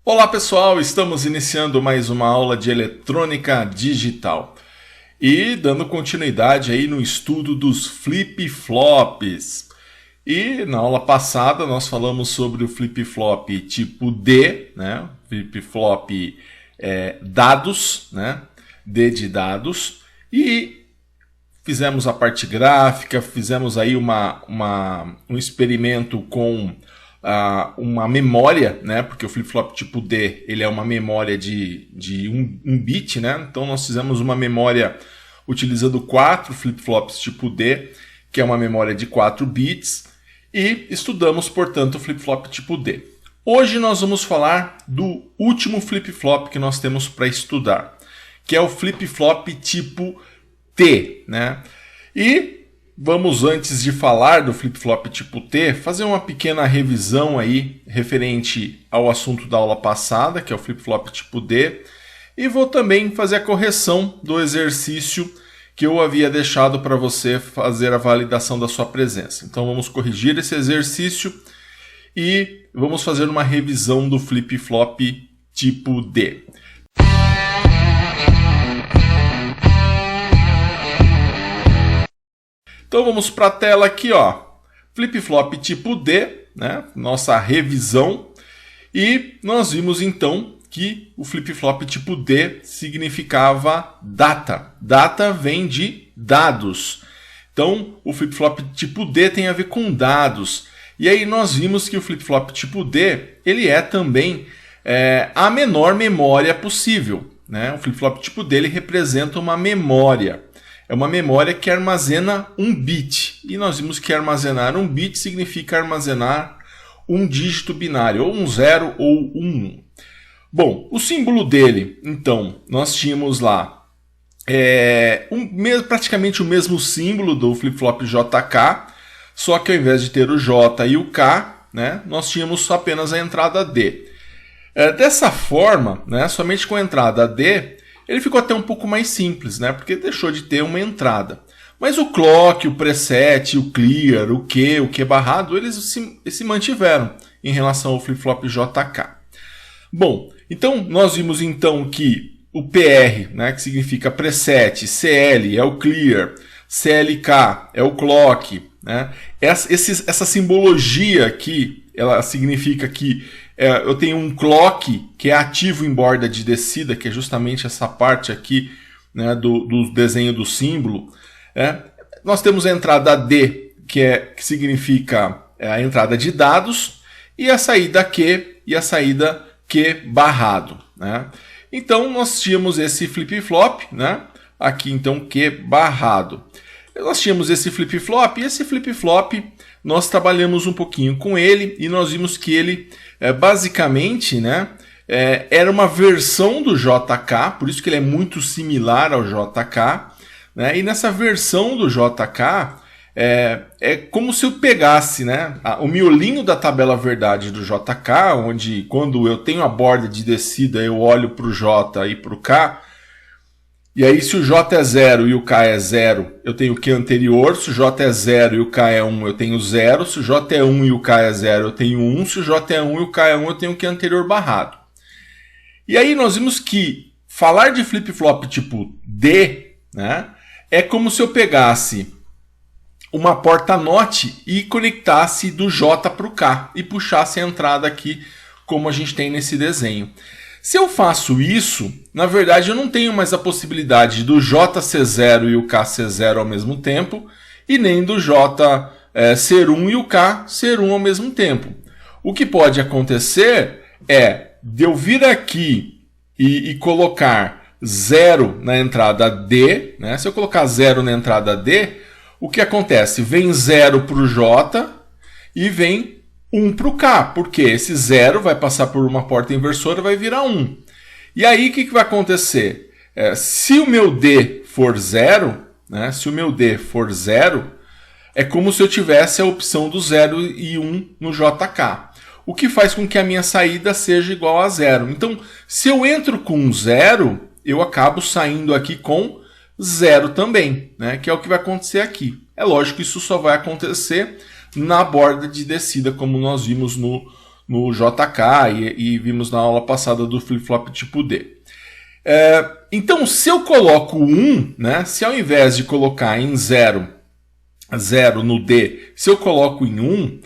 Olá pessoal, estamos iniciando mais uma aula de eletrônica digital e dando continuidade aí no estudo dos flip-flops. E na aula passada nós falamos sobre o flip-flop tipo D, né? Flip-flop dados, né? D de dados, e fizemos a parte gráfica, fizemos aí um experimento com uma memória, né? Porque o flip-flop tipo D ele é uma memória de um bit, né? Então nós fizemos uma memória utilizando 4 flip-flops tipo D, que é uma memória de 4 bits, e estudamos, portanto, o flip-flop tipo D. Hoje nós vamos falar do último flip-flop que nós temos para estudar, que é o flip-flop tipo T, né? E vamos, antes de falar do flip-flop tipo T, fazer uma pequena revisão aí referente ao assunto da aula passada, que é o flip-flop tipo D, e vou também fazer a correção do exercício que eu havia deixado para você fazer a validação da sua presença. Então vamos corrigir esse exercício e vamos fazer uma revisão do flip-flop tipo D. Então vamos para a tela aqui, ó. Flip-flop tipo D, né? Nossa revisão. E nós vimos então que o flip-flop tipo D significava data. Data vem de dados. Então o flip-flop tipo D tem a ver com dados. E aí nós vimos que o flip-flop tipo D ele é também a menor memória possível, né? O flip-flop tipo D ele representa uma memória. É uma memória que armazena um bit. E nós vimos que armazenar um bit significa armazenar um dígito binário, ou um 0 ou um 1. Bom, o símbolo dele, então, nós tínhamos lá praticamente o mesmo símbolo do flip-flop JK, só que ao invés de ter o J e o K, né, nós tínhamos apenas a entrada D. Dessa forma, né, somente com a entrada D, ele ficou até um pouco mais simples, né? Porque deixou de ter uma entrada. Mas o clock, o preset, o clear, o Q barrado, eles se mantiveram em relação ao flip-flop JK. Bom, então nós vimos então que o PR, né, que significa preset, CL é o clear, CLK é o clock, né? Essa simbologia aqui, ela significa que eu tenho um clock que é ativo em borda de descida, que é justamente essa parte aqui, né, do desenho do símbolo. Nós temos a entrada D, que significa a entrada de dados, e a saída Q e a saída Q barrado, né? Então nós tínhamos esse flip-flop, né? Aqui então Q barrado. Nós tínhamos esse flip-flop, e esse flip-flop nós trabalhamos um pouquinho com ele e nós vimos que ele basicamente, né, era uma versão do JK, por isso que ele é muito similar ao JK, né, e nessa versão do JK é como se eu pegasse, né, o miolinho da tabela verdade do JK, onde quando eu tenho a borda de descida eu olho para o J e para o K. E aí, se o J é 0 e o K é 0, eu tenho o Q anterior. Se o J é 0 e o K é 1, eu tenho 0. Se o J é 1 e o K é 0, eu tenho 1. Se o J é 1 e o K é 1, eu tenho o Q anterior barrado. E aí nós vimos que falar de flip-flop tipo D, né, é como se eu pegasse uma porta-note e conectasse do J para o K e puxasse a entrada aqui, como a gente tem nesse desenho. Se eu faço isso, na verdade eu não tenho mais a possibilidade do J ser 0 e o K ser 0 ao mesmo tempo, e nem do J ser 1 e o K ser 1 ao mesmo tempo. O que pode acontecer é de eu vir aqui e colocar 0 na entrada D, né? Se eu colocar 0 na entrada D, o que acontece? Vem 0 para o J e vem 1 para o K, porque esse 0 vai passar por uma porta inversora e vai virar 1. E aí o que vai acontecer? Se o meu D for 0, né, se o meu D for 0, é como se eu tivesse a opção do 0 e 1 no JK. O que faz com que a minha saída seja igual a 0. Então, se eu entro com 0, eu acabo saindo aqui com 0 também, né, que é o que vai acontecer aqui. É lógico que isso só vai acontecer na borda de descida, como nós vimos no no JK e vimos na aula passada do flip-flop tipo D. Então, se eu coloco 1, né, se ao invés de colocar em 0 no D, se eu coloco em 1,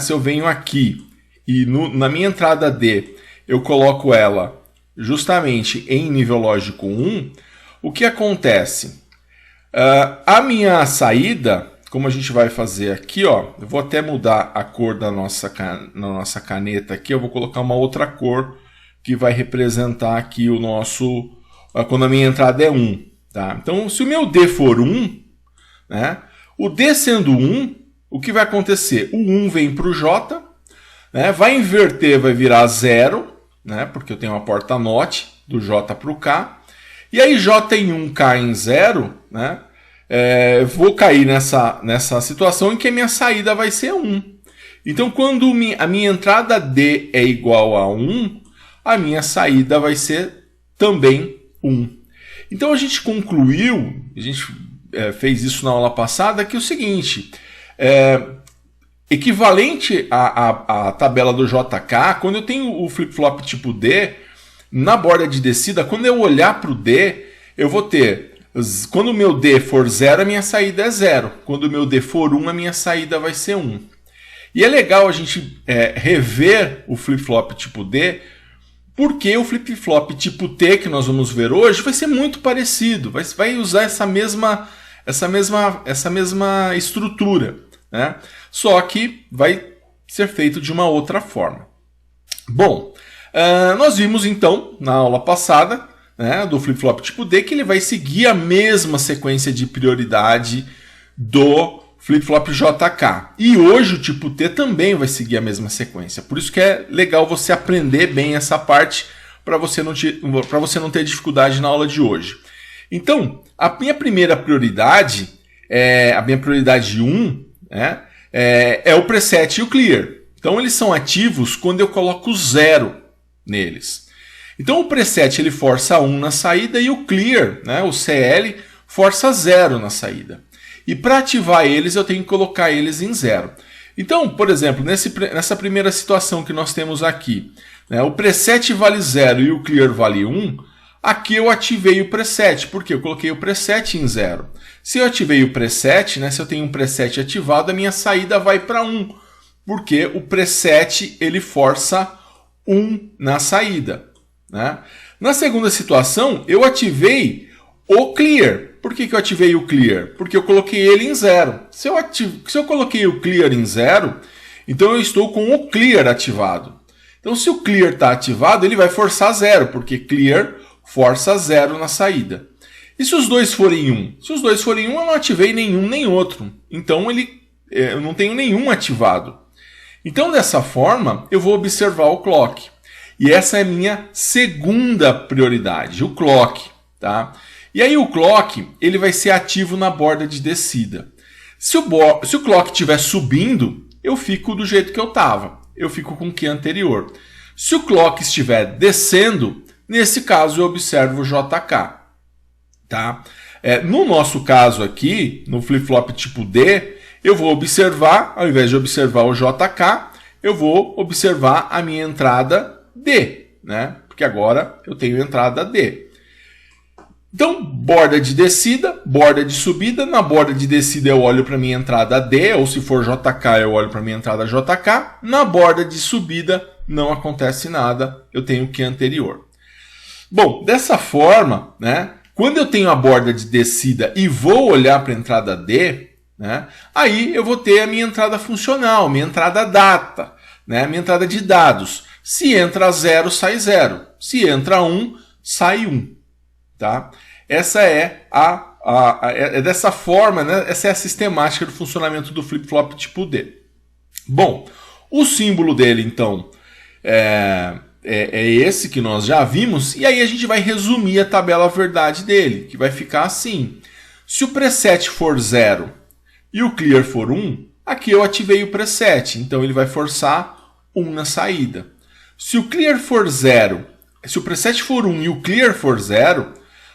se eu venho aqui e na minha entrada D eu coloco ela justamente em nível lógico 1, o que acontece? A minha saída, como a gente vai fazer aqui, ó, eu vou até mudar a cor da nossa caneta aqui, eu vou colocar uma outra cor que vai representar aqui o nosso, quando a minha entrada é 1. Tá? Então, se o meu D for 1, né, o D sendo 1, o que vai acontecer? O 1 vem para o J, né, vai inverter, vai virar 0, né, porque eu tenho uma porta NOT do J para o K, e aí J em 1, K em 0, né, vou cair nessa situação em que a minha saída vai ser 1. Então, quando a minha entrada D é igual a 1, a minha saída vai ser também 1. Então, a gente concluiu, a gente fez isso na aula passada, que é o seguinte, equivalente à tabela do JK, quando eu tenho o flip-flop tipo D, na borda de descida, quando eu olhar para o D, eu vou ter, quando o meu D for 0, a minha saída é 0. Quando o meu D for 1, a minha saída vai ser 1. E é legal a gente rever o flip-flop tipo D, porque o flip-flop tipo T, que nós vamos ver hoje, vai ser muito parecido, vai usar essa mesma estrutura, né? Só que vai ser feito de uma outra forma. Bom, nós vimos então, na aula passada, né, do flip-flop tipo D, que ele vai seguir a mesma sequência de prioridade do flip-flop JK. E hoje o tipo T também vai seguir a mesma sequência. Por isso que é legal você aprender bem essa parte para você não ter dificuldade na aula de hoje. Então, a minha primeira prioridade, a minha prioridade 1, né, é o preset e o clear. Então, eles são ativos quando eu coloco 0 neles. Então, o preset ele força 1 na saída e o clear, né, o CL, força 0 na saída. E para ativar eles, eu tenho que colocar eles em 0. Então, por exemplo, nessa primeira situação que nós temos aqui, né, o preset vale 0 e o clear vale 1, aqui eu ativei o preset, porque eu coloquei o preset em 0. Se eu ativei o preset, né, se eu tenho um preset ativado, a minha saída vai para 1, porque o preset ele força 1 na saída. Né? Na segunda situação, eu ativei o clear. Por que eu ativei o clear? Porque eu coloquei ele em 0. Se eu coloquei o clear em 0, então eu estou com o clear ativado. Então, se o clear está ativado, ele vai forçar 0, porque clear força 0 na saída. E se os dois forem 1? Se os dois forem 1, eu não ativei nenhum nem outro. Então, eu não tenho nenhum ativado. Então, dessa forma, eu vou observar o clock. E essa é a minha segunda prioridade, o clock. Tá? E aí o clock ele vai ser ativo na borda de descida. Se o clock estiver subindo, eu fico do jeito que eu estava. Eu fico com o que anterior. Se o clock estiver descendo, nesse caso eu observo o JK. Tá? No nosso caso aqui, no flip-flop tipo D, eu vou observar, ao invés de observar o JK, eu vou observar a minha entrada D. Né? Porque agora eu tenho entrada D. Então, borda de descida, borda de subida. Na borda de descida eu olho para minha entrada D, ou se for JK eu olho para minha entrada JK. Na borda de subida não acontece nada, eu tenho o que anterior. Bom, dessa forma, né, quando eu tenho a borda de descida e vou olhar para a entrada D, né, aí eu vou ter a minha entrada funcional, minha entrada data, né, minha entrada de dados. Se entra 0, sai 0. Se entra 1, sai 1. Tá? Essa é dessa forma, né? Essa é a sistemática do funcionamento do flip-flop tipo D. Bom, o símbolo dele, então, é esse que nós já vimos, e aí a gente vai resumir a tabela verdade dele, que vai ficar assim. Se o preset for 0 e o clear for 1, aqui eu ativei o preset, então ele vai forçar 1 na saída. Se o clear for 0, se o preset for 1 e o clear for 0,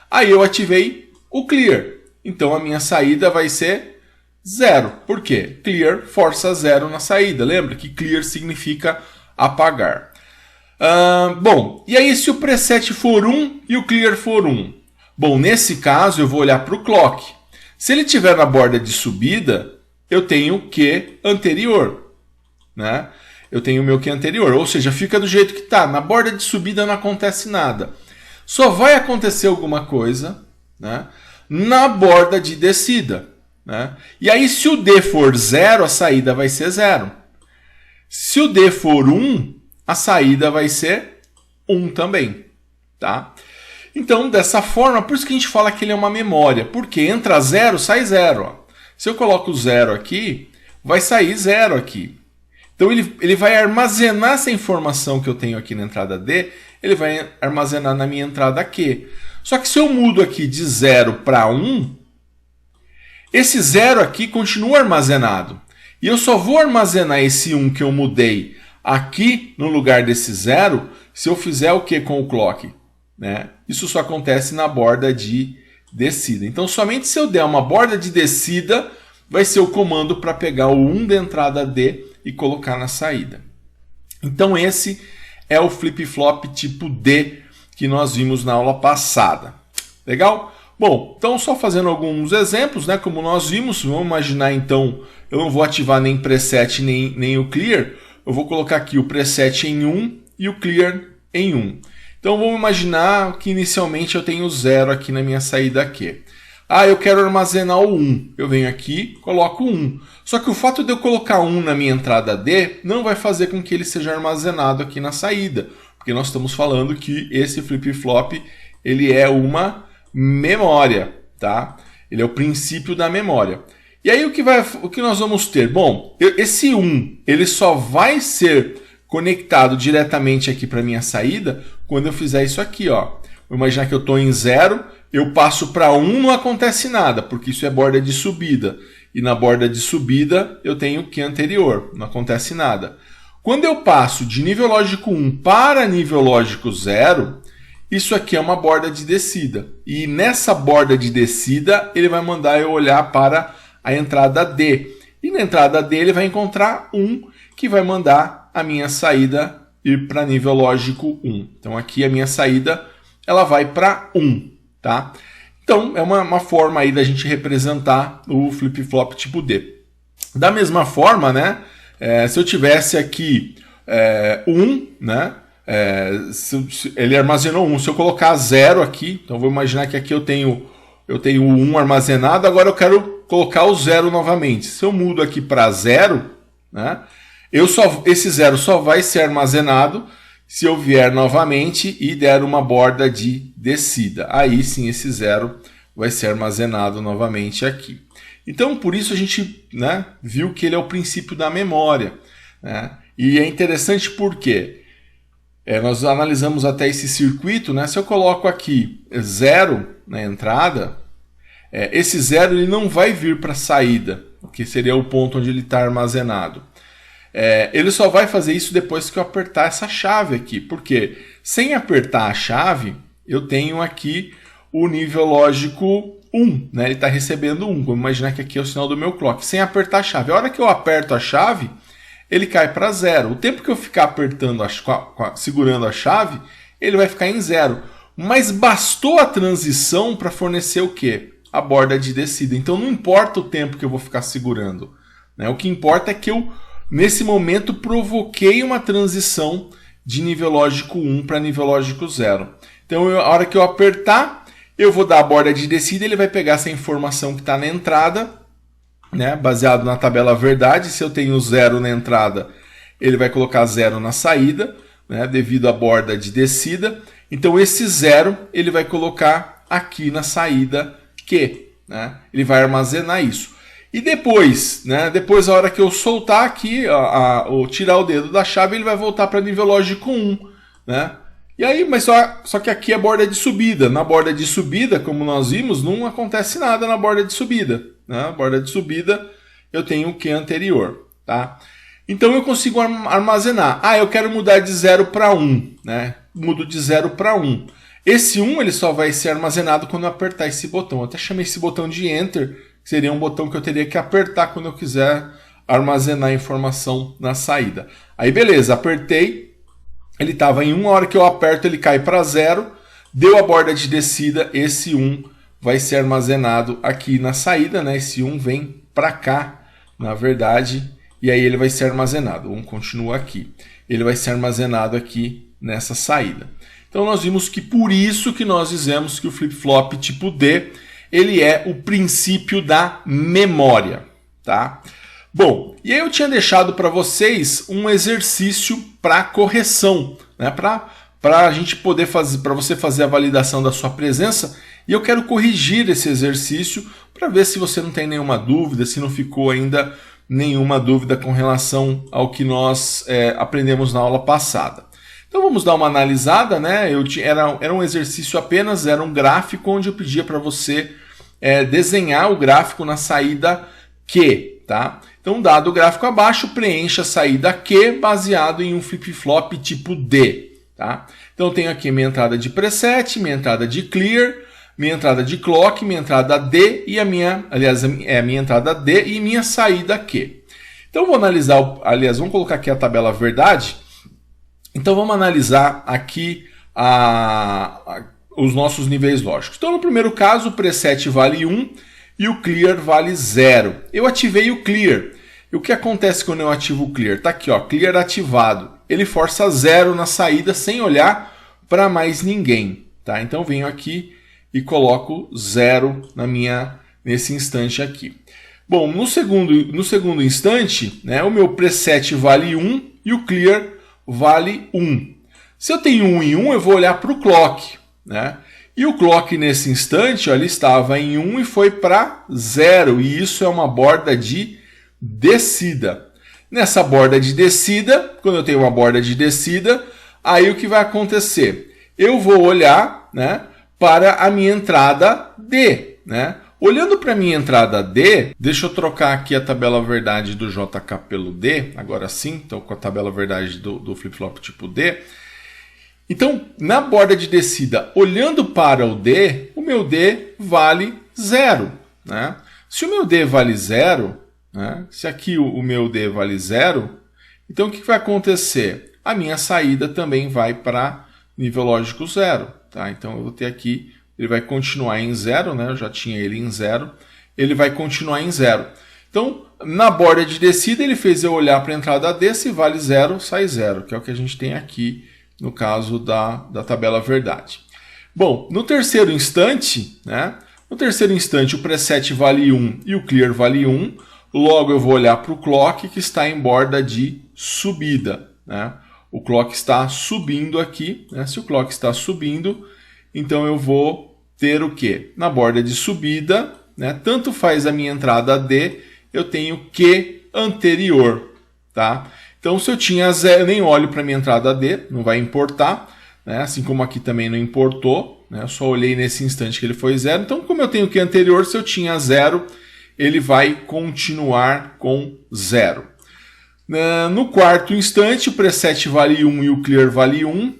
aí eu ativei o clear. Então a minha saída vai ser 0. Por quê? Clear força 0 na saída. Lembra que clear significa apagar. Bom, e aí se o preset for 1 e o clear for 1? Bom, nesse caso eu vou olhar para o clock. Se ele estiver na borda de subida, eu tenho o Q anterior, né? Eu tenho o meu Q anterior, ou seja, fica do jeito que está. Na borda de subida não acontece nada. Só vai acontecer alguma coisa, né, na borda de descida, né? E aí se o D for 0, a saída vai ser 0. Se o D for 1, a saída vai ser 1 também, tá? Então, dessa forma, por isso que a gente fala que ele é uma memória. Porque entra 0, sai 0. Ó. Se eu coloco 0 aqui, vai sair 0 aqui. Então, ele vai armazenar essa informação que eu tenho aqui na entrada D, ele vai armazenar na minha entrada Q. Só que se eu mudo aqui de 0 para 1, esse 0 aqui continua armazenado. E eu só vou armazenar esse 1 que eu mudei aqui no lugar desse 0 se eu fizer o que com o clock? Né? Isso só acontece na borda de descida. Então, somente se eu der uma borda de descida, vai ser o comando para pegar o 1 da entrada D e colocar na saída. Então, esse é o flip-flop tipo D que nós vimos na aula passada. Legal? Bom, então só fazendo alguns exemplos, né? Como nós vimos, vamos imaginar então, eu não vou ativar nem preset nem o clear, eu vou colocar aqui o preset em 1 e o clear em 1. Então vamos imaginar que inicialmente eu tenho 0 aqui na minha saída Q. Eu quero armazenar o 1. Eu venho aqui, coloco 1. Só que o fato de eu colocar 1 na minha entrada D não vai fazer com que ele seja armazenado aqui na saída. Porque nós estamos falando que esse flip-flop ele é uma memória, tá? Ele é o princípio da memória. E aí o que nós vamos ter? Bom, esse 1 ele só vai ser conectado diretamente aqui para a minha saída quando eu fizer isso aqui. Ó. Vou imaginar que eu estou em 0, eu passo para 1, não acontece nada, porque isso é borda de subida. E na borda de subida eu tenho o Q anterior, não acontece nada. Quando eu passo de nível lógico 1 para nível lógico 0, isso aqui é uma borda de descida. E nessa borda de descida, ele vai mandar eu olhar para a entrada D. E na entrada D ele vai encontrar 1, que vai mandar a minha saída ir para nível lógico 1. Então aqui a minha saída ela vai para 1. Tá? Então é uma forma aí da gente representar o flip-flop tipo D. Da mesma forma, né, se eu tivesse aqui 1, né, ele armazenou 1. Se eu colocar 0 aqui, então vou imaginar que aqui eu tenho o 1 armazenado, agora eu quero colocar o 0 novamente. Se eu mudo aqui para 0, né, esse 0 só vai ser armazenado se eu vier novamente e der uma borda de descida. Aí sim esse 0 vai ser armazenado novamente aqui. Então por isso a gente, né, viu que ele é o princípio da memória. Né? E é interessante porque nós analisamos até esse circuito. Né? Se eu coloco aqui 0 na entrada, esse 0 ele não vai vir para a saída, que seria o ponto onde ele está armazenado. Ele só vai fazer isso depois que eu apertar essa chave aqui, porque sem apertar a chave, eu tenho aqui o nível lógico 1, né? Ele está recebendo 1, vamos imaginar que aqui é o sinal do meu clock, sem apertar a chave. A hora que eu aperto a chave, ele cai para 0. O tempo que eu ficar apertando, segurando a chave, ele vai ficar em 0. Mas bastou a transição para fornecer o quê? A borda de descida. Então não importa o tempo que eu vou ficar segurando, né? O que importa é que eu, nesse momento, provoquei uma transição de nível lógico 1 para nível lógico 0. Então, a hora que eu apertar, eu vou dar a borda de descida, ele vai pegar essa informação que está na entrada, né, baseado na tabela verdade. Se eu tenho 0 na entrada, ele vai colocar 0 na saída, né, devido à borda de descida. Então, esse 0 ele vai colocar aqui na saída Q. Né? Ele vai armazenar isso. E depois, né, depois a hora que eu soltar aqui, ou tirar o dedo da chave, ele vai voltar para nível lógico 1. Né? E aí, mas só que aqui é borda de subida. Na borda de subida, como nós vimos, não acontece nada na borda de subida. Né? Na borda de subida eu tenho o Q anterior. Tá? Então eu consigo armazenar. Eu quero mudar de 0 para 1. Né? Mudo de 0 para 1. Esse 1 ele só vai ser armazenado quando eu apertar esse botão. Eu até chamei esse botão de Enter, que seria um botão que eu teria que apertar quando eu quiser armazenar informação na saída. Aí beleza, apertei, ele estava em 1, a hora que eu aperto ele cai para 0, deu a borda de descida, esse 1 vai ser armazenado aqui na saída, né? Esse 1 vem para cá, na verdade, e aí ele vai ser armazenado. O 1 continua aqui. Ele vai ser armazenado aqui nessa saída. Então nós vimos que por isso que nós dizemos que o flip-flop tipo D, ele é o princípio da memória, tá? Bom, e aí eu tinha deixado para vocês um exercício para correção, né? Para a gente poder fazer, para você fazer a validação da sua presença, e eu quero corrigir esse exercício para ver se você não tem nenhuma dúvida, se não ficou ainda nenhuma dúvida com relação ao que nós aprendemos na aula passada. Então vamos dar uma analisada, né? Era um exercício apenas, era um gráfico onde eu pedia para você desenhar o gráfico na saída Q, tá? Então, dado o gráfico abaixo, preencha a saída Q baseado em um flip-flop tipo D, tá? Então eu tenho aqui minha entrada de preset, minha entrada de clear, minha entrada de clock, minha entrada D e a minha entrada D e minha saída Q. Então vou analisar, vamos colocar aqui a tabela verdade. Então vamos analisar aqui os nossos níveis lógicos. Então no primeiro caso o preset vale 1 e o clear vale 0. Eu ativei o clear. E o que acontece quando eu ativo o clear? Está aqui, ó, clear ativado. Ele força 0 na saída sem olhar para mais ninguém, tá? Então venho aqui e coloco 0 nesse instante aqui. Bom, no segundo instante, né, o meu preset vale 1 e o clear vale 1. Se eu tenho 1 em 1, eu vou olhar para o clock, né? E o clock nesse instante, ó, ele estava em 1 e foi para 0. E isso é uma borda de descida. Nessa borda de descida, quando eu tenho uma borda de descida, aí o que vai acontecer? Eu vou olhar, né, para a minha entrada D, né? Olhando para a minha entrada D, deixa eu trocar aqui a tabela verdade do JK pelo D, agora sim, então com a tabela verdade do flip-flop tipo D. Então, na borda de descida, olhando para o D, o meu D vale 0, né? Se o meu D vale 0, né? Se aqui o meu D vale 0, então o que vai acontecer? A minha saída também vai para nível lógico 0, tá? Então eu vou ter aqui, ele vai continuar em 0, né? Eu já tinha ele em 0, ele vai continuar em 0. Então, na borda de descida, ele fez eu olhar para a entrada D, se vale 0, sai 0, que é o que a gente tem aqui no caso da tabela verdade. Bom, no terceiro instante, né? No terceiro instante, o preset vale 1 e o clear vale 1. Logo, eu vou olhar para o clock, que está em borda de subida, né? O clock está subindo aqui, né? Se o clock está subindo, então eu vou ter o quê? Na borda de subida, né? Tanto faz a minha entrada D, eu tenho Q anterior, tá? Então, se eu tinha 0, eu nem olho para a minha entrada D, não vai importar, né? Assim como aqui também não importou, né? Eu só olhei nesse instante que ele foi 0. Então, como eu tenho Q anterior, se eu tinha 0, ele vai continuar com 0. No quarto instante, o preset vale 1 e o clear vale 1.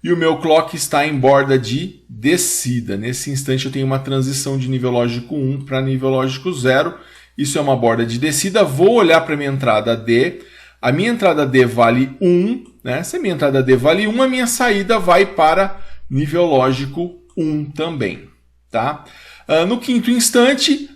E o meu clock está em borda de descida. Nesse instante, eu tenho uma transição de nível lógico 1 para nível lógico 0. Isso é uma borda de descida. Vou olhar para a minha entrada D. A minha entrada D vale 1. Né? Se a minha entrada D vale 1, a minha saída vai para nível lógico 1 também. Tá? No quinto instante,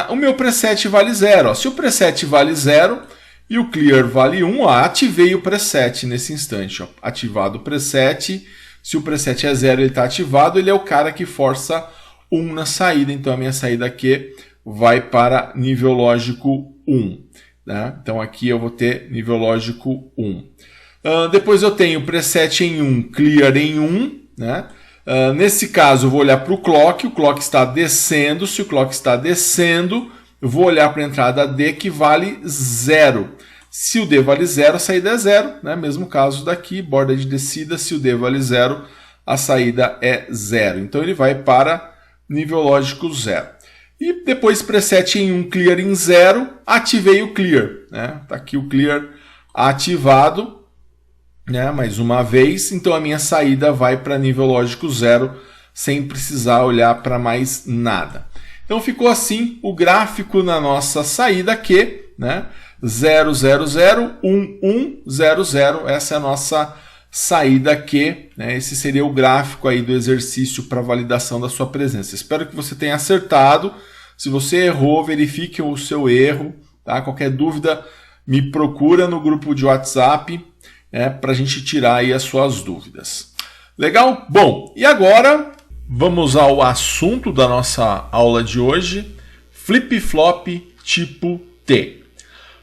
o meu preset vale 0. Ó. Se o preset vale 0 e o clear vale 1, ó, ativei o preset nesse instante. Ó. Ativado o preset. Se o preset é 0, ele está ativado. Ele é o cara que força 1 na saída. Então, a minha saída aqui vai para nível lógico 1. Né? Então, aqui eu vou ter nível lógico 1. Depois eu tenho preset em 1, clear em 1. Né? Nesse caso, eu vou olhar para o clock está descendo. Se o clock está descendo, eu vou olhar para a entrada D, que vale 0. Se o D vale 0, a saída é 0. Né? Mesmo caso daqui, borda de descida, se o D vale 0, a saída é 0. Então, ele vai para nível lógico 0. E depois preset em 1, clear em 0, ativei o clear. Né? Tá aqui o clear ativado. Né, mais uma vez, então a minha saída vai para nível lógico 0, sem precisar olhar para mais nada. Então ficou assim o gráfico na nossa saída Q, né? 0001100. Essa é a nossa saída Q, né? Esse seria o gráfico aí do exercício para validação da sua presença. Espero que você tenha acertado. Se você errou, verifique o seu erro, tá? Qualquer dúvida, me procura no grupo de WhatsApp, né, para a gente tirar aí as suas dúvidas. Legal? Bom, e agora vamos ao assunto da nossa aula de hoje, flip-flop tipo T.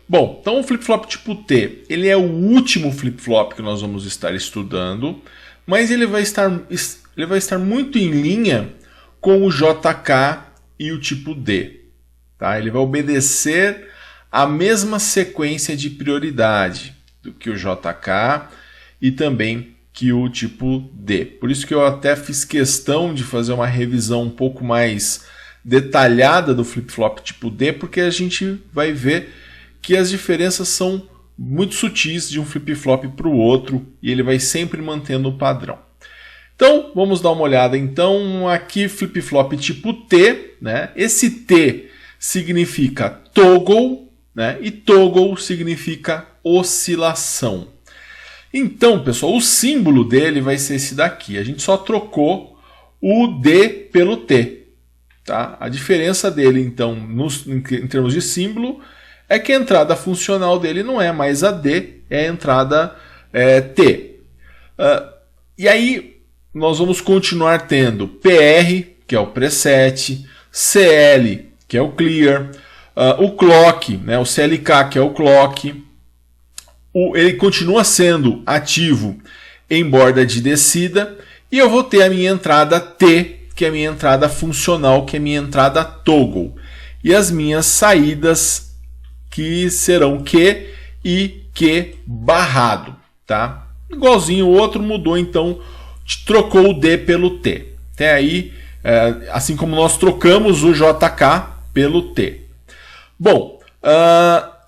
Bom, então o flip-flop tipo T, ele é o último flip-flop que nós vamos estar estudando, mas ele vai estar muito em linha com o JK e o tipo D. Tá? Ele vai obedecer a mesma sequência de prioridade do que o JK e também que o tipo D. Por isso que eu até fiz questão de fazer uma revisão um pouco mais detalhada do flip-flop tipo D, porque a gente vai ver que as diferenças são muito sutis de um flip-flop para o outro e ele vai sempre mantendo o padrão. Então, vamos dar uma olhada. Então, aqui flip-flop tipo T, né? Esse T significa toggle, né? E toggle significa oscilação. Então, pessoal, o símbolo dele vai ser esse daqui. A gente só trocou o D pelo T. Tá? A diferença dele, então, em termos de símbolo, é que a entrada funcional dele não é mais a D, é a entrada T. E aí, nós vamos continuar tendo PR, que é o preset, CL, que é o clear, o clock, né, o CLK, que é o clock. Ele continua sendo ativo em borda de descida. E eu vou ter a minha entrada T, que é a minha entrada funcional, que é a minha entrada toggle. E as minhas saídas, que serão Q e Q barrado. Tá? Igualzinho o outro, mudou, então trocou o D pelo T. Até aí, assim como nós trocamos o JK pelo T. Bom,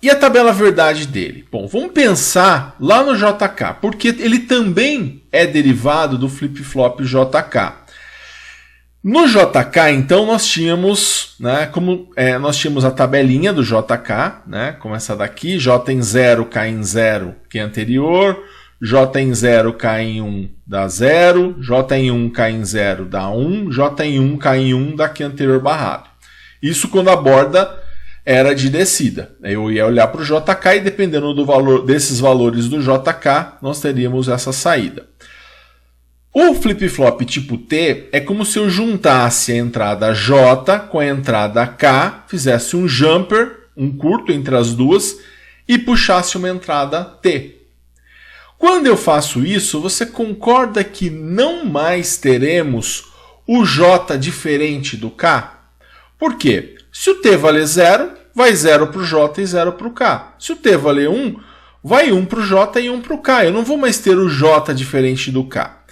e a tabela verdade dele? Bom, vamos pensar lá no JK, porque ele também é derivado do flip-flop JK. No JK, então, nós tínhamos, né, nós tínhamos a tabelinha do JK, né, como essa daqui, J em 0, K em 0, que é anterior, J em 0, K em 1 dá 0, J em 1, K em 0 dá 1, J em 1, K em 1 dá que anterior barrado. Isso quando a borda era de descida. Eu ia olhar para o JK e dependendo do valor desses valores do JK, nós teríamos essa saída. O flip-flop tipo T é como se eu juntasse a entrada J com a entrada K, fizesse um jumper, um curto entre as duas, e puxasse uma entrada T. Quando eu faço isso, você concorda que não mais teremos o J diferente do K? Por quê? Se o T valer 0, vai 0 para o J e 0 para o K. Se o T valer 1, vai 1 para o J e 1 para o K. Eu não vou mais ter o J diferente do K.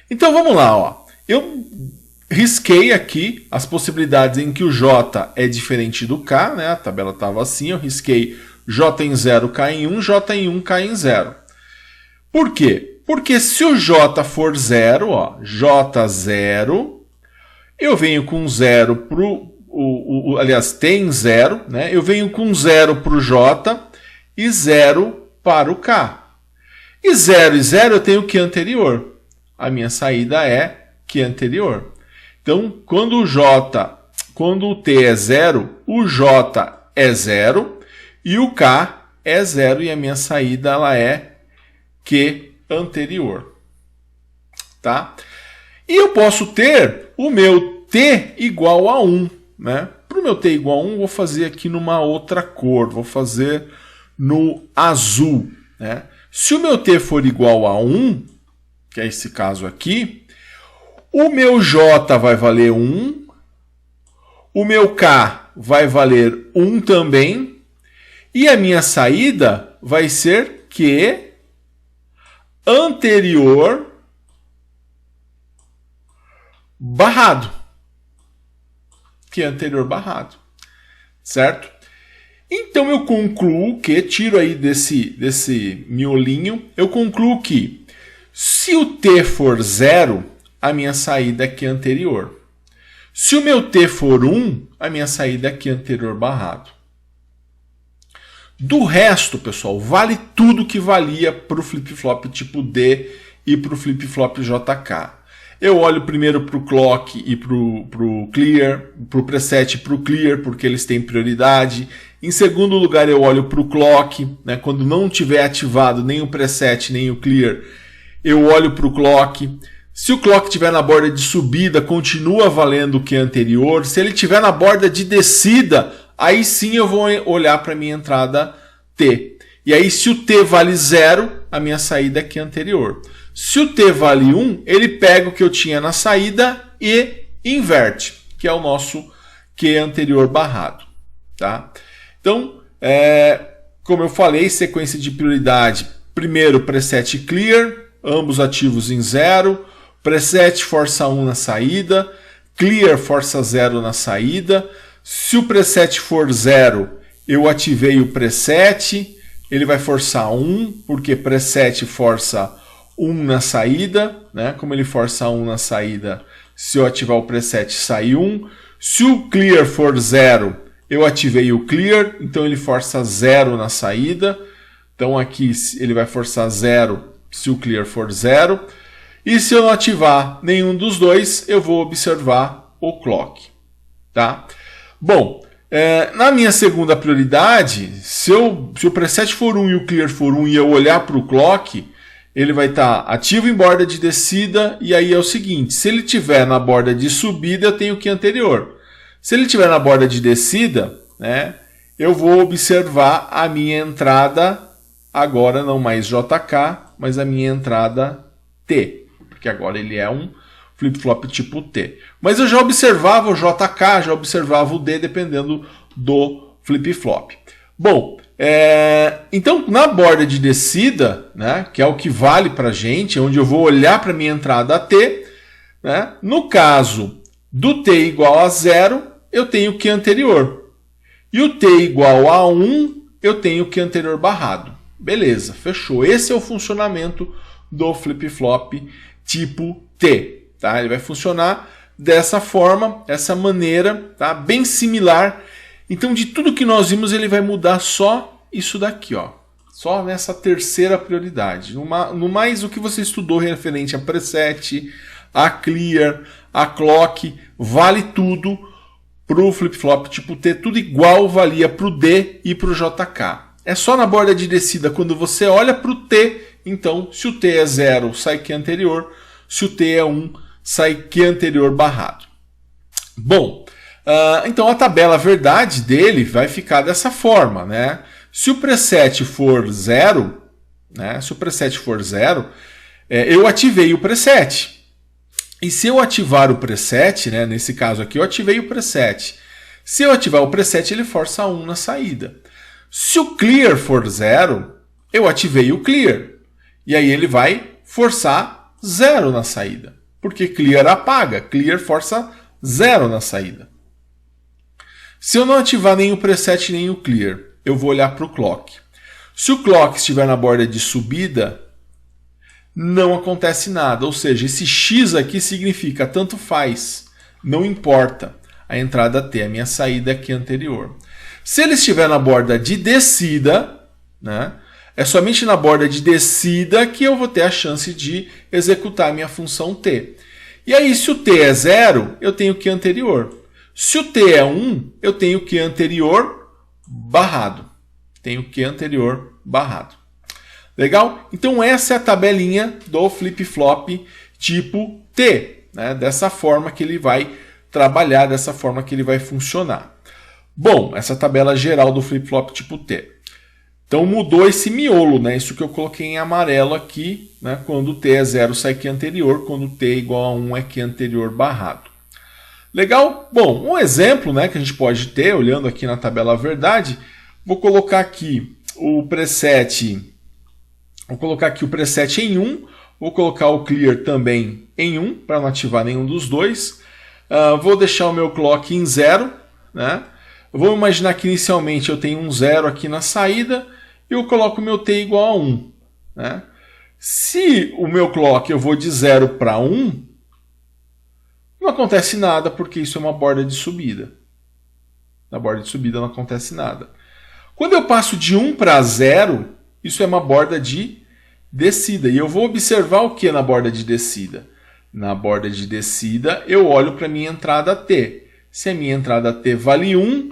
Então vamos lá, ó. Eu risquei aqui as possibilidades em que o J é diferente do K, né? A tabela estava assim, eu risquei J em 0, K em 1, J em 1, K em 0. Por quê? Porque se o J for 0, ó, J0, eu venho com 0 para aliás, T em 0, né? Eu venho com 0 para o J e 0 para o K. E 0 e 0 eu tenho o Q anterior. A minha saída é Q anterior. Então, quando o T é 0, o J é 0 e o K é 0 e a minha saída ela é Q anterior. Tá? E eu posso ter o meu T igual a 1. Né? Para o meu T igual a 1, vou fazer aqui numa outra cor. Vou fazer no azul. Né? Se o meu T for igual a 1, que é esse caso aqui, o meu J vai valer 1, o meu K vai valer 1 também, e a minha saída vai ser Q anterior barrado. Q anterior barrado. Certo? Então eu concluo que, tiro aí desse miolinho, eu concluo que se o T for 0, a minha saída é Q anterior. Se o meu T for 1, a minha saída é Q anterior barrado. Do resto, pessoal, vale tudo que valia para o flip-flop tipo D e para o flip-flop JK. Eu olho primeiro para o clock e para o clear, para o preset e para o clear, porque eles têm prioridade. Em segundo lugar, eu olho para o clock, né? Quando não tiver ativado nem o preset nem o clear, eu olho para o clock. Se o clock estiver na borda de subida, continua valendo o que é anterior. Se ele estiver na borda de descida, aí sim eu vou olhar para a minha entrada T. E aí, se o T vale 0, a minha saída é que é anterior. Se o T vale 1, ele pega o que eu tinha na saída e inverte, que é o nosso Q anterior barrado. Tá? Então, como eu falei, sequência de prioridade. Primeiro, preset clear, ambos ativos em 0. Preset força 1 na saída. Clear força 0 na saída. Se o preset for 0, eu ativei o preset. Ele vai forçar 1, porque preset força 1 na saída, né? Como ele força 1 na saída, se eu ativar o preset, sai 1. Se o clear for 0, eu ativei o clear, então ele força 0 na saída. Então aqui ele vai forçar 0 se o clear for 0. E se eu não ativar nenhum dos dois, eu vou observar o clock. Tá? Bom, na minha segunda prioridade, se o preset for 1 e o clear for 1 e eu olhar para o clock, ele vai estar ativo em borda de descida, e aí é o seguinte, se ele estiver na borda de subida, eu tenho o que anterior. Se ele estiver na borda de descida, né, eu vou observar a minha entrada, agora não mais JK, mas a minha entrada T, porque agora ele é um flip-flop tipo T. Mas eu já observava o JK, já observava o D, dependendo do flip-flop. Bom, então na borda de descida, né, que é o que vale para a gente, onde eu vou olhar para a minha entrada T, né, no caso do T igual a 0, eu tenho o que anterior. E o T igual a 1, eu tenho o que anterior barrado. Beleza, fechou. Esse é o funcionamento do flip-flop tipo T. Tá? Ele vai funcionar dessa forma, dessa maneira, tá? Bem similar. Então, de tudo que nós vimos, ele vai mudar só isso daqui, ó. Só nessa terceira prioridade. No mais, o que você estudou referente a preset, a clear, a clock, vale tudo para o flip-flop tipo T, tudo igual valia para o D e para o JK. É só na borda de descida, quando você olha para o T, então, se o T é 0, sai Q anterior, se o T é 1, sai Q anterior barrado. Bom, então a tabela verdade dele vai ficar dessa forma, né? Se o preset for 0, né? Se o preset for 0, eu ativei o preset. E se eu ativar o preset, né? Nesse caso aqui, eu ativei o preset. Se eu ativar o preset, ele força 1 na saída. Se o clear for 0, eu ativei o clear. E aí ele vai forçar 0 na saída. Porque clear apaga, clear força 0 na saída. Se eu não ativar nem o preset nem o clear, eu vou olhar para o clock. Se o clock estiver na borda de subida, não acontece nada. Ou seja, esse X aqui significa tanto faz, não importa. A entrada T, a minha saída aqui anterior. Se ele estiver na borda de descida, né, é somente na borda de descida que eu vou ter a chance de executar a minha função T. E aí, se o T é 0, eu tenho o Q anterior. Se o T é 1, eu tenho o Q anterior barrado. Tenho o Q anterior barrado. Legal? Então essa é a tabelinha do flip-flop tipo T. Né? Dessa forma que ele vai trabalhar, dessa forma que ele vai funcionar. Bom, essa tabela geral do flip-flop tipo T. Então mudou esse miolo, né? Isso que eu coloquei em amarelo aqui, né? Quando T é 0 sai Q anterior, quando T é igual a 1 é Q anterior barrado. Legal? Bom, um exemplo, né, que a gente pode ter, olhando aqui na tabela verdade, vou colocar aqui o preset, em 1, vou colocar o clear também em 1, para não ativar nenhum dos dois. Vou deixar o meu clock em 0, né? Vou imaginar que inicialmente eu tenho um 0 aqui na saída e eu coloco o meu T igual a 1. Né? Se o meu clock eu vou de 0 para 1, não acontece nada porque isso é uma borda de subida. Na borda de subida não acontece nada. Quando eu passo de 1 para 0, isso é uma borda de descida. E eu vou observar o que na borda de descida? Na borda de descida, eu olho para a minha entrada T. Se a minha entrada T vale 1,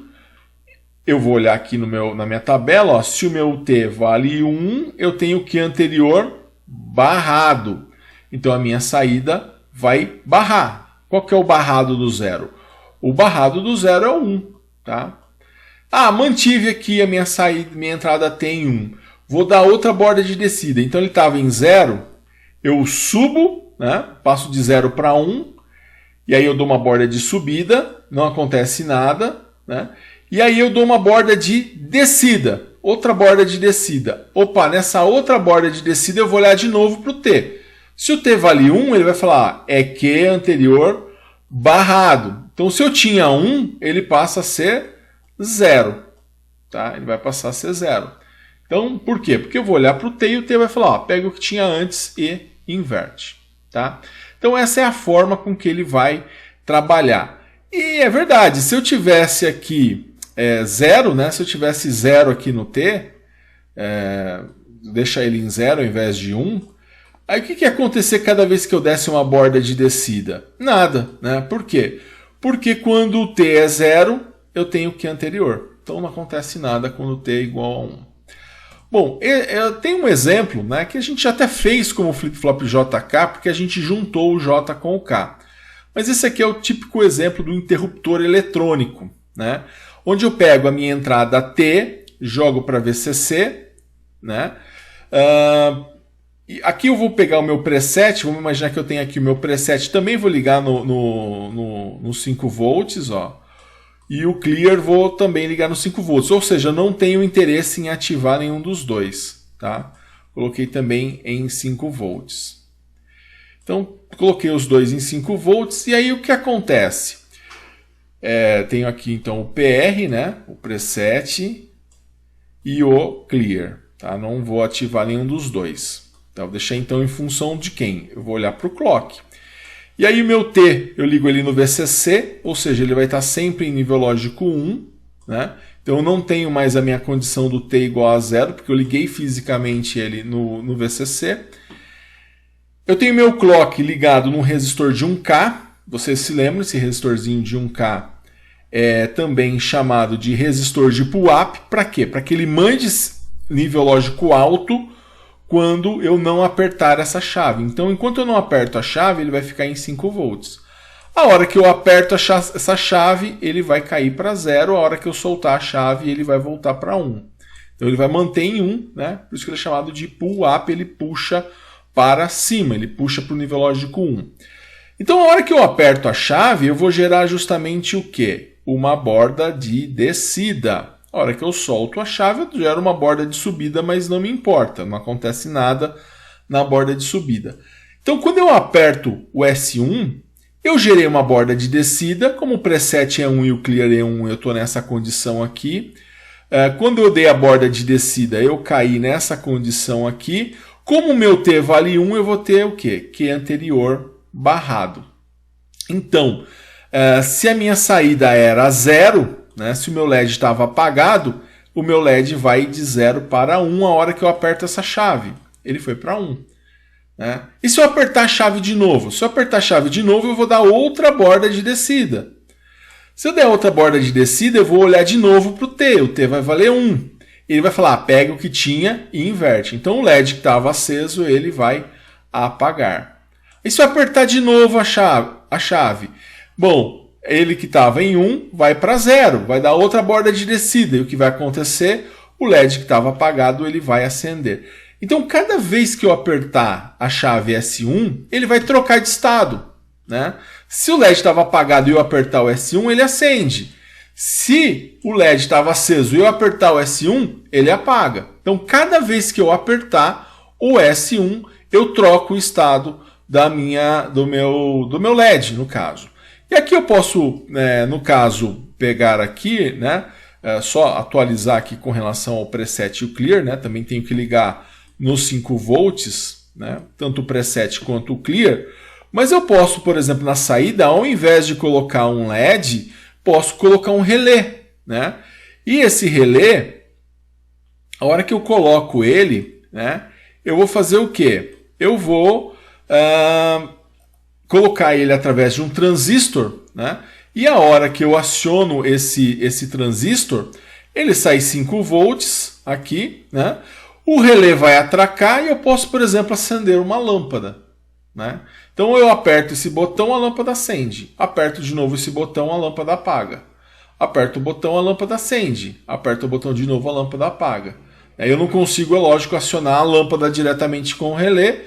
eu vou olhar aqui na minha tabela. Ó, se o meu T vale 1, eu tenho o que anterior? Barrado. Então a minha saída vai barrar. Qual que é o barrado do zero? O barrado do zero é o 1. Tá? Mantive aqui a minha saída, minha entrada T em 1. Vou dar outra borda de descida. Então ele estava em 0. Eu subo, né? Passo de 0 para 1. E aí eu dou uma borda de subida. Não acontece nada. Né? E aí eu dou uma borda de descida. Outra borda de descida. Opa, nessa outra borda de descida eu vou olhar de novo para o T. Se o T vale 1, ele vai falar, é Q anterior barrado. Então se eu tinha 1, ele passa a ser 0. Tá? Ele vai passar a ser 0. Então, por quê? Porque eu vou olhar para o T e o T vai falar, pega o que tinha antes e inverte. Tá? Então essa é a forma com que ele vai trabalhar. E é verdade, se eu tivesse aqui 0, né? Se eu tivesse 0 aqui no T, deixar ele em 0 ao invés de 1, aí o que ia acontecer cada vez que eu desse uma borda de descida? Nada. Né? Por quê? Porque quando o T é 0, eu tenho o que anterior. Então não acontece nada quando o T é igual a 1. Bom, eu tenho um exemplo, né, que a gente até fez como flip-flop JK, porque a gente juntou o J com o K. Mas esse aqui é o típico exemplo do interruptor eletrônico, né, onde eu pego a minha entrada T, jogo para VCC, né, aqui eu vou pegar o meu preset, vamos imaginar que eu tenho aqui o meu preset, também vou ligar no 5 volts, ó. E o clear vou também ligar no 5 volts, ou seja, não tenho interesse em ativar nenhum dos dois. Tá? Coloquei também em 5 volts. Então, coloquei os dois em 5 volts, e aí o que acontece? Tenho aqui então o PR, né? O preset, e o clear. Tá? Não vou ativar nenhum dos dois. Então, vou deixar então em função de quem? Eu vou olhar para o clock. E aí o meu T, eu ligo ele no VCC, ou seja, ele vai estar sempre em nível lógico 1. Né? Então eu não tenho mais a minha condição do T igual a 0, porque eu liguei fisicamente ele no VCC. Eu tenho meu clock ligado num resistor de 1K. Vocês se lembram, esse resistorzinho de 1K é também chamado de resistor de pull-up. Para quê? Para que ele mande nível lógico alto quando eu não apertar essa chave. Então, enquanto eu não aperto a chave, ele vai ficar em 5 volts. A hora que eu aperto essa chave, ele vai cair para 0. A hora que eu soltar a chave, ele vai voltar para 1. Então, ele vai manter em 1, né? Por isso que ele é chamado de pull-up, ele puxa para cima, ele puxa para o nível lógico 1. Então, a hora que eu aperto a chave, eu vou gerar justamente o quê? Uma borda de descida. A hora que eu solto a chave, eu gero uma borda de subida, mas não me importa, não acontece nada na borda de subida. Então, quando eu aperto o S1, eu gerei uma borda de descida, como o preset é 1 e o clear é 1, eu estou nessa condição aqui. Quando eu dei a borda de descida, eu caí nessa condição aqui. Como o meu T vale 1, eu vou ter o quê? Q anterior barrado. Então, se a minha saída era 0, né, se o meu LED estava apagado, o meu LED vai de 0 para 1 a hora que eu aperto essa chave. Ele foi para 1. Né? E se eu apertar a chave de novo? Se eu apertar a chave de novo, eu vou dar outra borda de descida. Se eu der outra borda de descida, eu vou olhar de novo para o T. O T vai valer 1. Ele vai falar, pega o que tinha e inverte. Então o LED que estava aceso, ele vai apagar. E se eu apertar de novo a chave? Bom, ele que estava em 1 vai para 0, vai dar outra borda de descida. E o que vai acontecer? O LED que estava apagado, ele vai acender. Então, cada vez que eu apertar a chave S1, ele vai trocar de estado. Né? Se o LED estava apagado e eu apertar o S1, ele acende. Se o LED estava aceso e eu apertar o S1, ele apaga. Então, cada vez que eu apertar o S1, eu troco o estado do meu LED, no caso. E aqui eu posso, no caso, pegar aqui, né, só atualizar aqui com relação ao preset e o clear, né, também tenho que ligar nos 5 volts, né, tanto o preset quanto o clear, mas eu posso, por exemplo, na saída, ao invés de colocar um LED, posso colocar um relé. Né? E esse relé, a hora que eu coloco ele, né, eu vou fazer o quê? Eu vou colocar ele através de um transistor, né, e a hora que eu aciono esse transistor, ele sai 5 volts aqui, né, o relé vai atracar e eu posso, por exemplo, acender uma lâmpada, né? Então eu aperto esse botão, a lâmpada acende. Aperto de novo esse botão, a lâmpada apaga. Aperto o botão, a lâmpada acende. Aperto o botão de novo, a lâmpada apaga. Eu não consigo, é lógico, acionar a lâmpada diretamente com o relé,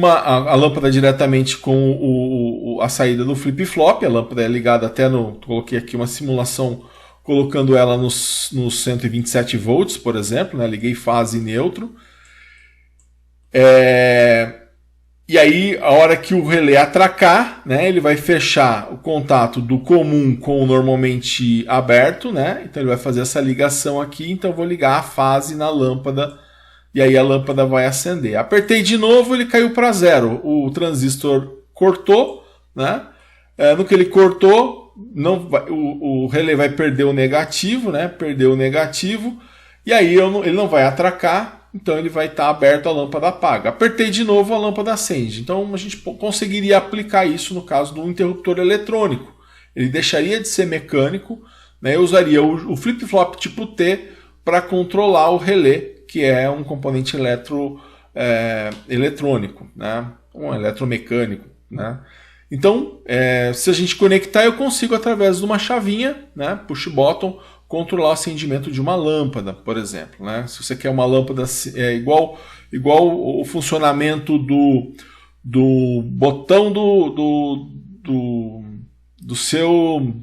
a lâmpada diretamente com a saída do flip-flop. A lâmpada é ligada até no... Coloquei aqui uma simulação colocando ela nos 127 volts, por exemplo, né? Liguei fase e neutro. E aí, a hora que o relé atracar, né, ele vai fechar o contato do comum com o normalmente aberto, né? Então ele vai fazer essa ligação aqui, então eu vou ligar a fase na lâmpada e aí a lâmpada vai acender. Apertei de novo, ele caiu para 0. O transistor cortou, né? No que ele cortou, o relé vai perder o negativo, né? Perdeu o negativo, e aí ele não vai atracar. Então ele vai estar aberto, a lâmpada apaga. Apertei de novo, a lâmpada acende. Então a gente conseguiria aplicar isso no caso do interruptor eletrônico. Ele deixaria de ser mecânico, né? Eu usaria o flip-flop tipo T para controlar o relé, que é um componente eletrônico, né? Um eletromecânico, né? Então, se a gente conectar, eu consigo através de uma chavinha, né? Push button, controlar o acendimento de uma lâmpada, por exemplo, né? Se você quer uma lâmpada igual o funcionamento do botão do seu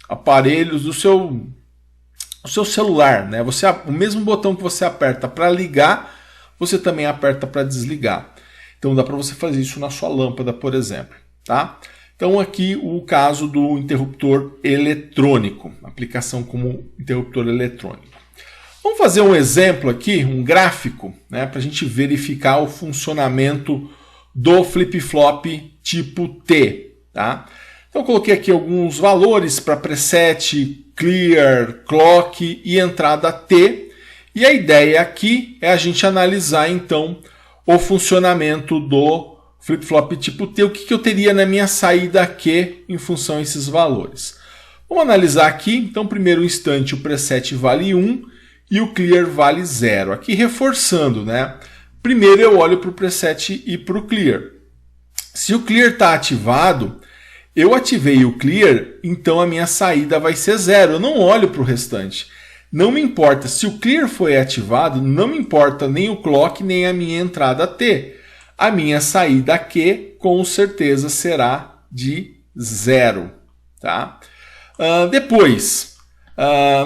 aparelho, do seu celular, né? O mesmo botão que você aperta para ligar, você também aperta para desligar. Então dá para você fazer isso na sua lâmpada, por exemplo, tá? Então aqui o caso do interruptor eletrônico, aplicação como interruptor eletrônico. Vamos fazer um exemplo aqui, um gráfico, né, para a gente verificar o funcionamento do flip-flop tipo T. Tá? Então eu coloquei aqui alguns valores para preset, clear, clock e entrada T. E a ideia aqui é a gente analisar então o funcionamento do flip-flop tipo T, o que eu teria na minha saída Q em função desses valores. Vamos analisar aqui, então, primeiro instante o preset vale 1 e o clear vale 0. Aqui reforçando, né? Primeiro eu olho para o preset e para o clear. Se o clear está ativado, eu ativei o clear, então a minha saída vai ser 0. Eu não olho para o restante. Não me importa, se o clear foi ativado, não me importa nem o clock nem a minha entrada T. A minha saída Q com certeza será de 0. Tá? Depois,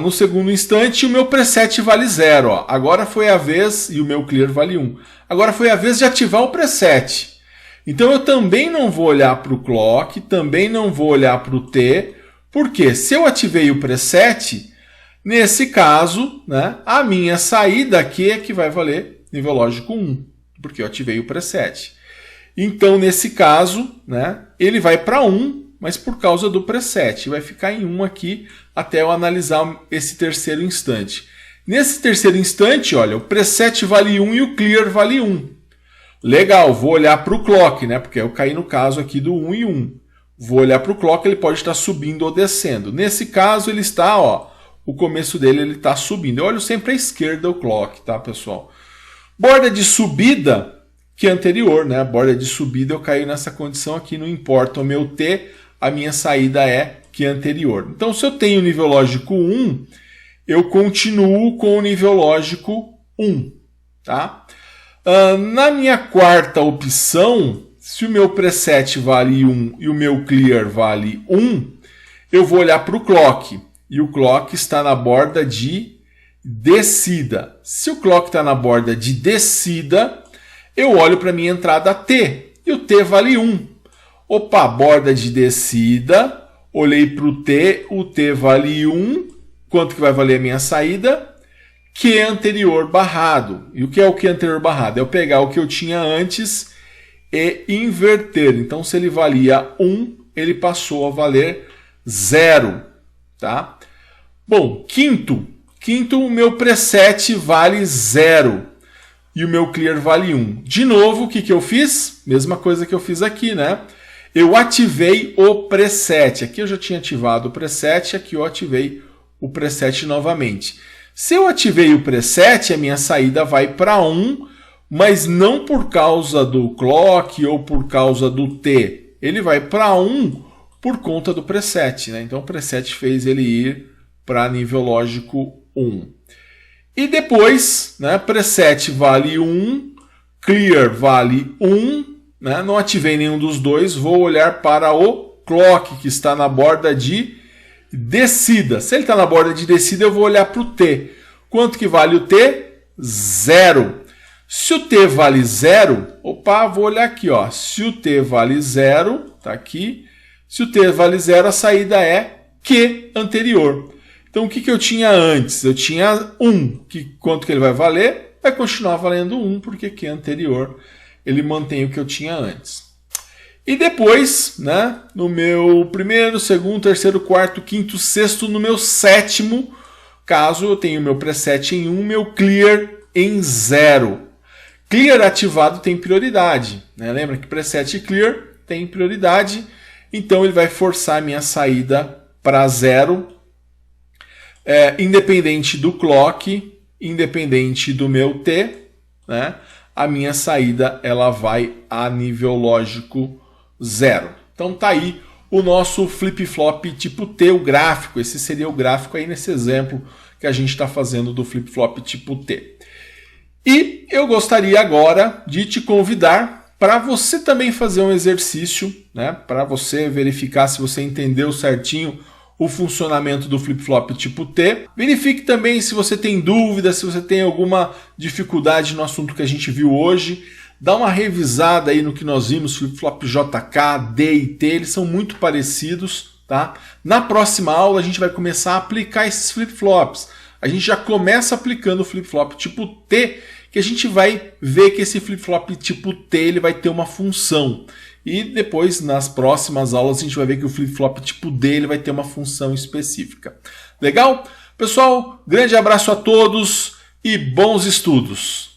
no segundo instante, o meu preset vale 0. Ó. Agora foi a vez, e o meu clear vale 1. Agora foi a vez de ativar o preset. Então eu também não vou olhar para o clock, também não vou olhar para o T, porque se eu ativei o preset, nesse caso, né, a minha saída Q é que vai valer nível lógico 1. Porque eu ativei o preset. Então, nesse caso, né, ele vai para 1, mas por causa do preset. Vai ficar em 1 aqui até eu analisar esse terceiro instante. Nesse terceiro instante, olha, o preset vale 1 e o clear vale 1. Legal, vou olhar para o clock, né, porque eu caí no caso aqui do 1 e 1. Vou olhar para o clock, ele pode estar subindo ou descendo. Nesse caso, ele está, ó, o começo dele ele está subindo. Eu olho sempre à esquerda o clock, tá, pessoal? Borda de subida, que é anterior, né? Borda de subida eu caio nessa condição aqui, não importa o meu T, a minha saída é que é anterior. Então, se eu tenho nível lógico 1, eu continuo com o nível lógico 1. Tá? Na minha quarta opção, se o meu preset vale 1 e o meu clear vale 1, eu vou olhar para o clock. E o clock está na borda de descida. Se o clock está na borda de descida, eu olho para a minha entrada T. E o T vale 1. Opa, borda de descida. Olhei para o T vale 1. Quanto que vai valer a minha saída? Q anterior barrado. E o que é o Q anterior barrado? É eu pegar o que eu tinha antes e inverter. Então, se ele valia 1, ele passou a valer 0. Tá? Bom, quinto Quinto, o meu preset vale 0 e o meu clear vale 1. De novo, o que eu fiz? Mesma coisa que eu fiz aqui, né? Eu ativei o preset. Aqui eu já tinha ativado o preset, aqui eu ativei o preset novamente. Se eu ativei o preset, a minha saída vai para 1, mas não por causa do clock ou por causa do T. Ele vai para 1 por conta do preset, né? Então o preset fez ele ir para nível lógico 1. E depois, né, preset vale 1, clear vale 1, né? Não ativei nenhum dos dois, vou olhar para o clock que está na borda de descida. Se ele está na borda de descida, eu vou olhar para o T. Quanto que vale o T? 0. Se o T vale 0, opa, vou olhar aqui, ó. Se o T vale 0, tá aqui. Se o T vale 0, a saída é Q anterior. Então, o que eu tinha antes? Eu tinha 1. Quanto que ele vai valer? Vai continuar valendo 1, porque Q anterior ele mantém o que eu tinha antes. E depois, né, no meu primeiro, segundo, terceiro, quarto, quinto, sexto, no meu sétimo caso, eu tenho meu preset em 1, meu clear em 0. Clear ativado tem prioridade, né? Lembra que preset e clear tem prioridade, então ele vai forçar a minha saída para 0, independente do clock, independente do meu T, né? A minha saída ela vai a nível lógico 0. Então tá aí o nosso flip-flop tipo T, o gráfico. Esse seria o gráfico aí nesse exemplo que a gente está fazendo do flip-flop tipo T. E eu gostaria agora de te convidar para você também fazer um exercício, né? Para você verificar se você entendeu certinho o funcionamento do flip-flop tipo T. Verifique também se você tem dúvida, se você tem alguma dificuldade no assunto que a gente viu hoje. Dá uma revisada aí no que nós vimos, flip-flop JK, D e T, eles são muito parecidos, tá? Na próxima aula a gente vai começar a aplicar esses flip-flops. A gente já começa aplicando o flip-flop tipo T, que a gente vai ver que esse flip-flop tipo T ele vai ter uma função. E depois, nas próximas aulas, a gente vai ver que o flip-flop tipo D ele vai ter uma função específica. Legal? Pessoal, grande abraço a todos e bons estudos!